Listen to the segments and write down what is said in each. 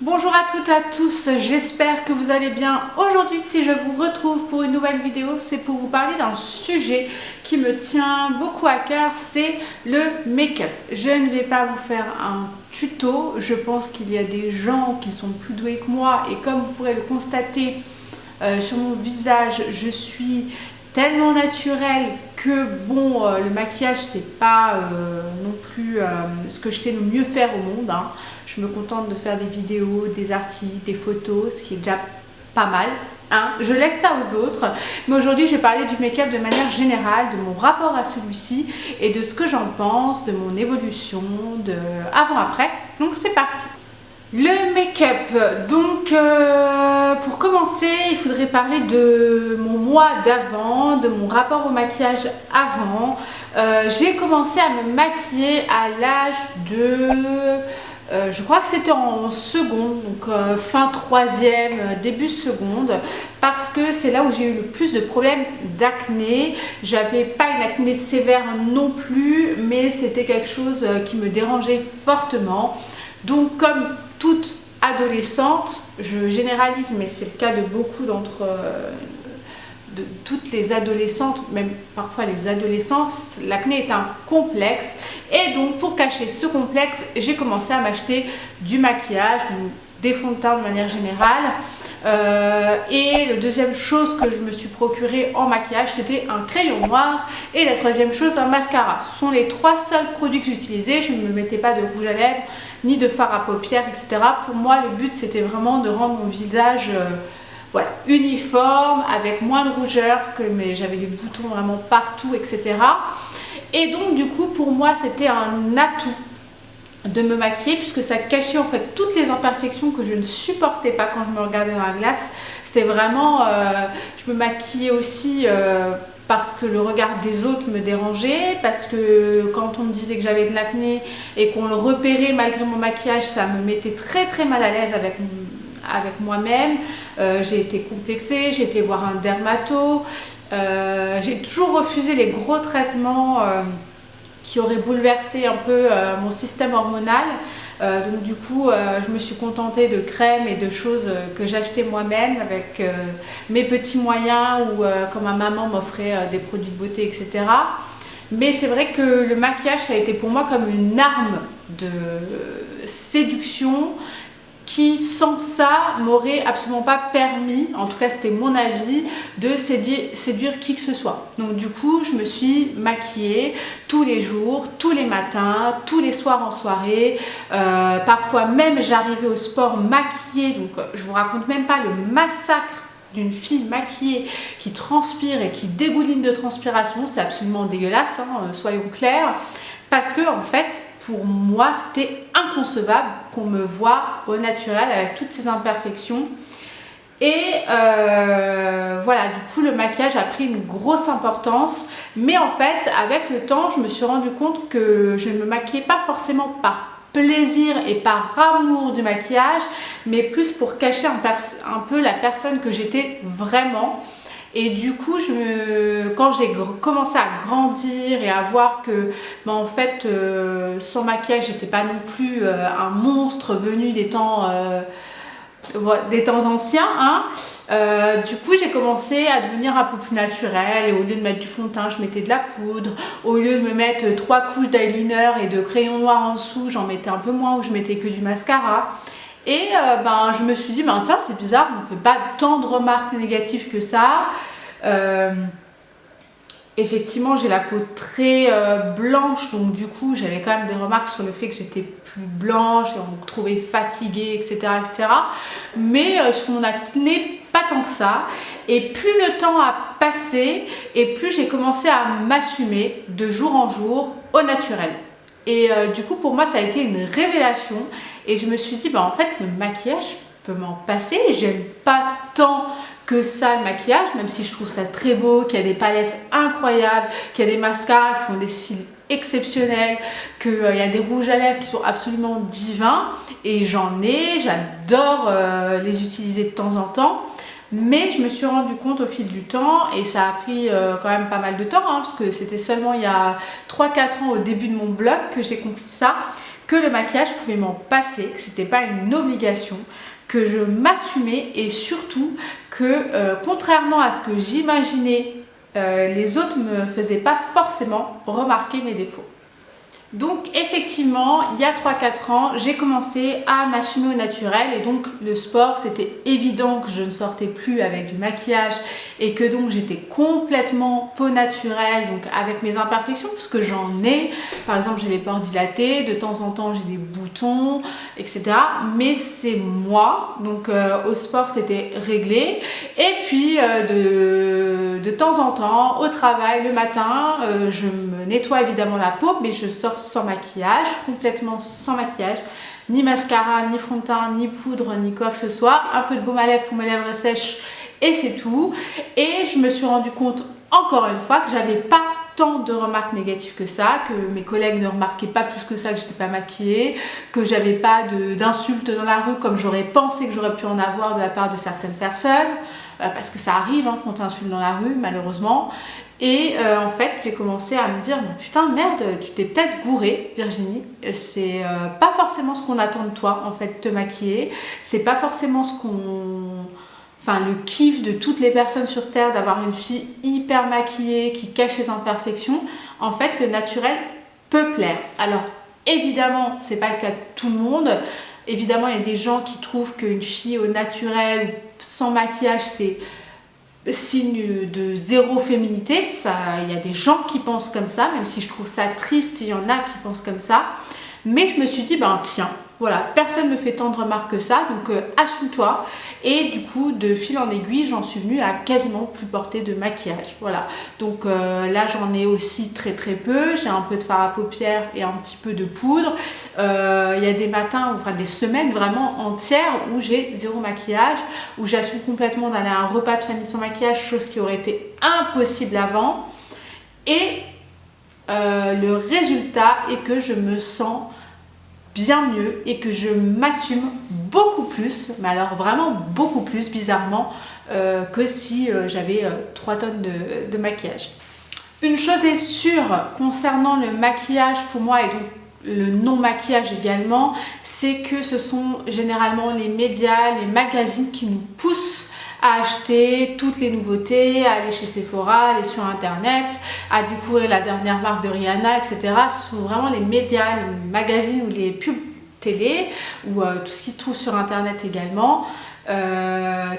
Bonjour à toutes et à tous, j'espère que vous allez bien. Aujourd'hui, si je vous retrouve pour une nouvelle vidéo, c'est pour vous parler d'un sujet qui me tient beaucoup à cœur, c'est le make-up. Je ne vais pas vous faire un tuto, je pense qu'il y a des gens qui sont plus doués que moi et comme vous pourrez le constater sur mon visage, je suis tellement naturelle que bon, le maquillage c'est pas non plus ce que je sais le mieux faire au monde, hein. Je me contente de faire des vidéos, des articles, des photos, ce qui est déjà pas mal, hein. Je laisse ça aux autres, mais aujourd'hui je vais parler du make-up de manière générale, de mon rapport à celui-ci et de ce que j'en pense, de mon évolution, de avant-après. Donc c'est parti. Le make-up, donc pour commencer, il faudrait parler de mon mois d'avant, de mon rapport au maquillage avant. J'ai commencé à me maquiller à l'âge de, je crois que c'était en seconde, donc fin troisième, début seconde, parce que c'est là où j'ai eu le plus de problèmes d'acné. J'avais pas une acné sévère non plus, mais c'était quelque chose qui me dérangeait fortement. Donc comme toute adolescente, je généralise, mais c'est le cas de beaucoup de toutes les adolescentes, même parfois les adolescents, l'acné est un complexe. Et donc pour cacher ce complexe, j'ai commencé à m'acheter du maquillage, des fonds de teint de manière générale. Et la deuxième chose que je me suis procuré en maquillage, c'était un crayon noir. Et la troisième chose, un mascara. Ce sont les trois seuls produits que j'utilisais. Je ne me mettais pas de rouge à lèvres, ni de fard à paupières, etc. Pour moi, le but, c'était vraiment de rendre mon visage voilà, uniforme, avec moins de rougeur, parce que j'avais des boutons vraiment partout, etc. Et donc, du coup, pour moi, c'était un atout de me maquiller puisque ça cachait en fait toutes les imperfections que je ne supportais pas quand je me regardais dans la glace. C'était vraiment, je me maquillais aussi parce que le regard des autres me dérangeait, parce que quand on me disait que j'avais de l'acné et qu'on le repérait malgré mon maquillage, ça me mettait très mal à l'aise avec moi-même. J'ai été complexée, j'ai été voir un dermato, j'ai toujours refusé les gros traitements qui aurait bouleversé un peu mon système hormonal. Donc du coup, je me suis contentée de crèmes et de choses que j'achetais moi-même avec mes petits moyens ou quand ma maman m'offrait des produits de beauté, etc. Mais c'est vrai que le maquillage, ça a été pour moi comme une arme de séduction qui sans ça m'aurait absolument pas permis, en tout cas c'était mon avis, de séduire qui que ce soit. Donc du coup je me suis maquillée tous les jours, tous les matins, tous les soirs en soirée, parfois même j'arrivais au sport maquillée, donc je vous raconte même pas le massacre d'une fille maquillée qui transpire et qui dégouline de transpiration, c'est absolument dégueulasse, hein, soyons clairs. Parce que en fait, pour moi, c'était inconcevable qu'on me voie au naturel avec toutes ces imperfections. Et voilà, du coup, le maquillage a pris une grosse importance. Mais en fait, avec le temps, je me suis rendu compte que je ne me maquillais pas forcément par plaisir et par amour du maquillage, mais plus pour cacher un peu la personne que j'étais vraiment. Et du coup, quand j'ai commencé à grandir et à voir que, en fait, sans maquillage, j'étais pas non plus un monstre venu des temps anciens, hein. Du coup, j'ai commencé à devenir un peu plus naturelle. Et au lieu de mettre du fond de teint, je mettais de la poudre. Au lieu de me mettre 3 couches d'eyeliner et de crayon noir en dessous, j'en mettais un peu moins ou je mettais que du mascara. Et je me suis dit, tiens, c'est bizarre, on ne fait pas tant de remarques négatives que ça. Effectivement, j'ai la peau très blanche, donc du coup, j'avais quand même des remarques sur le fait que j'étais plus blanche et on me trouvait fatiguée, etc. etc. Mais sur mon acné, pas tant que ça. Et plus le temps a passé, et plus j'ai commencé à m'assumer de jour en jour au naturel. Et du coup, pour moi, ça a été une révélation. Et je me suis dit, en fait, le maquillage, je peux m'en passer. J'aime pas tant que ça le maquillage, même si je trouve ça très beau, qu'il y a des palettes incroyables, qu'il y a des mascaras qui font des cils exceptionnels, qu'il y a des rouges à lèvres qui sont absolument divins. Et j'adore les utiliser de temps en temps. Mais je me suis rendu compte au fil du temps, et ça a pris quand même pas mal de temps, hein, parce que c'était seulement il y a 3-4 ans au début de mon blog que j'ai compris ça, que le maquillage pouvait m'en passer, que c'était pas une obligation, que je m'assumais et surtout que contrairement à ce que j'imaginais, les autres me faisaient pas forcément remarquer mes défauts. Donc effectivement, il y a 3-4 ans, j'ai commencé à m'assumer au naturel et donc le sport, c'était évident que je ne sortais plus avec du maquillage et que donc j'étais complètement peau naturelle, donc avec mes imperfections, puisque j'en ai. Par exemple, j'ai les pores dilatés, de temps en temps j'ai des boutons, etc. Mais c'est moi, donc au sport c'était réglé. Et puis de temps en temps, au travail, le matin, je me nettoie évidemment la peau, mais je sors sans maquillage, complètement sans maquillage, ni mascara, ni fond de teint, ni poudre, ni quoi que ce soit, un peu de baume à lèvres pour mes lèvres sèches et c'est tout. Et je me suis rendu compte encore une fois que j'avais pas tant de remarques négatives que ça, que mes collègues ne remarquaient pas plus que ça que j'étais pas maquillée, que j'avais pas d'insultes dans la rue comme j'aurais pensé que j'aurais pu en avoir de la part de certaines personnes, parce que ça arrive hein, qu'on t'insulte dans la rue malheureusement. Et en fait j'ai commencé à me dire putain merde, tu t'es peut-être gourée Virginie, c'est pas forcément ce qu'on attend de toi en fait, te maquiller, c'est pas forcément ce qu'on... Enfin, le kiff de toutes les personnes sur Terre d'avoir une fille hyper maquillée qui cache ses imperfections. En fait, le naturel peut plaire. Alors, évidemment, c'est pas le cas de tout le monde. Évidemment, il y a des gens qui trouvent qu'une fille au naturel ou sans maquillage, c'est signe de zéro féminité. Ça, il y a des gens qui pensent comme ça, même si je trouve ça triste, il y en a qui pensent comme ça. Mais je me suis dit, ben tiens, voilà, personne ne me fait tant de remarques que ça, donc assume-toi. Et du coup, de fil en aiguille, j'en suis venue à quasiment plus porter de maquillage. Voilà, donc là, j'en ai aussi très peu. J'ai un peu de fard à paupières et un petit peu de poudre. Il y a des matins, enfin des semaines vraiment entières où j'ai zéro maquillage, où j'assume complètement d'aller à un repas de famille sans maquillage, chose qui aurait été impossible avant. Et le résultat est que je me sens bien mieux et que je m'assume beaucoup plus, mais alors vraiment beaucoup plus bizarrement que si j'avais 3 tonnes de maquillage. Une chose est sûre concernant le maquillage pour moi et donc le non-maquillage également, c'est que ce sont généralement les médias, les magazines qui nous poussent à acheter toutes les nouveautés, à aller chez Sephora, aller sur internet, à découvrir la dernière marque de Rihanna, etc. Ce sont vraiment les médias, les magazines ou les pubs télé ou tout ce qui se trouve sur internet également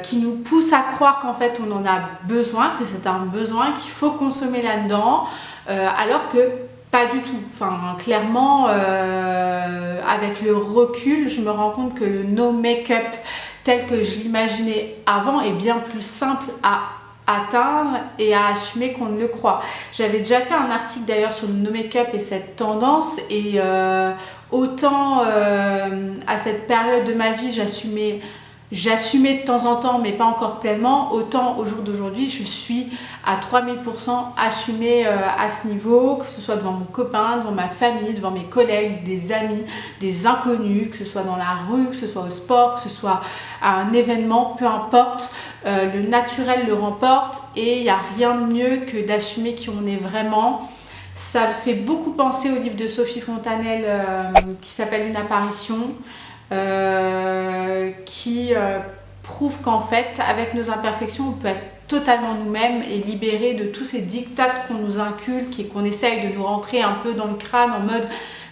qui nous poussent à croire qu'en fait on en a besoin, que c'est un besoin, qu'il faut consommer là-dedans alors que pas du tout. Enfin, clairement, avec le recul, je me rends compte que le no make-up tel que je l'imaginais avant est bien plus simple à atteindre et à assumer qu'on ne le croit. J'avais déjà fait un article d'ailleurs sur le no make-up et cette tendance et autant à cette période de ma vie j'assumais de temps en temps mais pas encore pleinement, autant au jour d'aujourd'hui je suis à 3000% assumée à ce niveau, que ce soit devant mon copain, devant ma famille, devant mes collègues, des amis, des inconnus, que ce soit dans la rue, que ce soit au sport, que ce soit à un événement, peu importe, le naturel le remporte et il n'y a rien de mieux que d'assumer qui on est vraiment. Ça me fait beaucoup penser au livre de Sophie Fontanelle qui s'appelle Une apparition. Qui prouve qu'en fait avec nos imperfections on peut être totalement nous-mêmes et libérés de tous ces dictats qu'on nous inculque et qu'on essaye de nous rentrer un peu dans le crâne en mode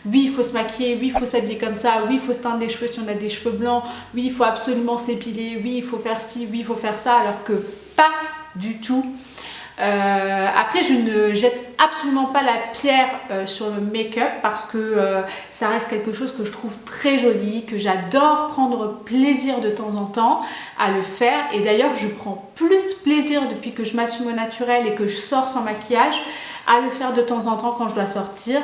oui il faut se maquiller, oui il faut s'habiller comme ça, oui il faut se teindre les cheveux si on a des cheveux blancs, oui il faut absolument s'épiler, oui il faut faire ci, oui il faut faire ça, alors que pas du tout. Après je ne jette absolument pas la pierre sur le make-up parce que ça reste quelque chose que je trouve très joli, que j'adore prendre plaisir de temps en temps à le faire et d'ailleurs je prends plus plaisir depuis que je m'assume au naturel et que je sors sans maquillage à le faire de temps en temps quand je dois sortir.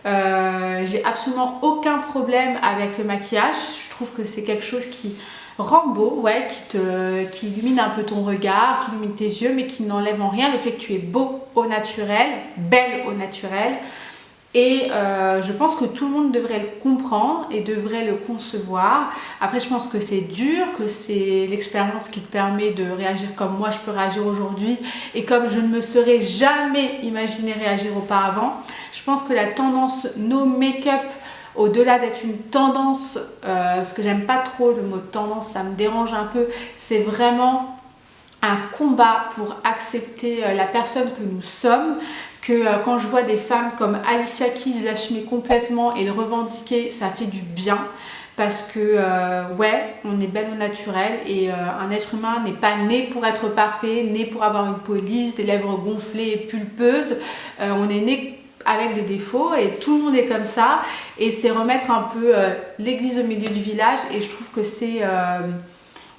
J'ai absolument aucun problème avec le maquillage, je trouve que c'est quelque chose qui rend beau, ouais, qui illumine un peu ton regard, qui illumine tes yeux, mais qui n'enlève en rien le fait que tu es beau au naturel, belle au naturel. Et je pense que tout le monde devrait le comprendre et devrait le concevoir. Après, je pense que c'est dur, que c'est l'expérience qui te permet de réagir comme moi je peux réagir aujourd'hui et comme je ne me serais jamais imaginé réagir auparavant. Je pense que la tendance no make-up au-delà d'être une tendance, parce que j'aime pas trop le mot tendance, ça me dérange un peu, c'est vraiment un combat pour accepter la personne que nous sommes, que quand je vois des femmes comme Alicia Keys l'assumer complètement et le revendiquer, ça fait du bien. Parce que ouais, on est belle au naturel et un être humain n'est pas né pour être parfait, né pour avoir une peau lisse, des lèvres gonflées et pulpeuses. On est né avec des défauts et tout le monde est comme ça. Et c'est remettre un peu l'église au milieu du village, et je trouve que c'est...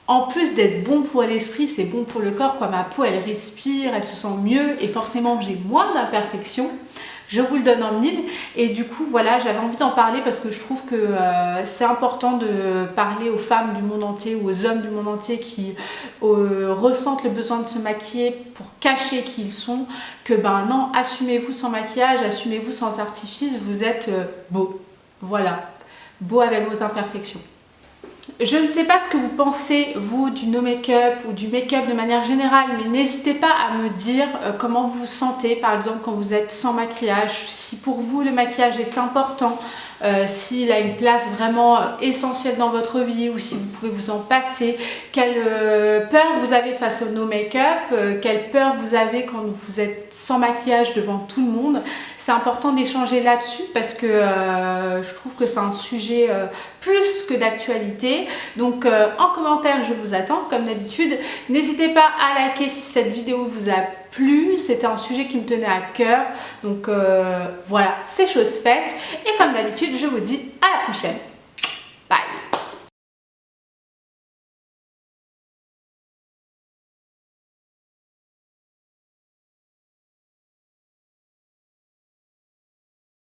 en plus d'être bon pour l'esprit, c'est bon pour le corps, quoi. Ma peau, elle respire, elle se sent mieux et forcément j'ai moins d'imperfections. Je vous le donne en mille. Et du coup, voilà, j'avais envie d'en parler parce que je trouve que c'est important de parler aux femmes du monde entier ou aux hommes du monde entier qui ressentent le besoin de se maquiller pour cacher qui ils sont. Que ben non, assumez-vous sans maquillage, assumez-vous sans artifice, vous êtes beau. Voilà, beau avec vos imperfections. Je ne sais pas ce que vous pensez, vous, du no make-up ou du make-up de manière générale, mais n'hésitez pas à me dire comment vous vous sentez, par exemple, quand vous êtes sans maquillage, si pour vous le maquillage est important, s'il a une place vraiment essentielle dans votre vie ou si vous pouvez vous en passer, quelle peur vous avez face au no make-up, quelle peur vous avez quand vous êtes sans maquillage devant tout le monde. C'est important d'échanger là-dessus parce que je trouve que c'est un sujet plus que d'actualité. Donc en commentaire, je vous attends comme d'habitude. N'hésitez pas à liker si cette vidéo vous a plu. C'était un sujet qui me tenait à cœur. Donc voilà, c'est chose faite. Et comme d'habitude, je vous dis à la prochaine. Bye!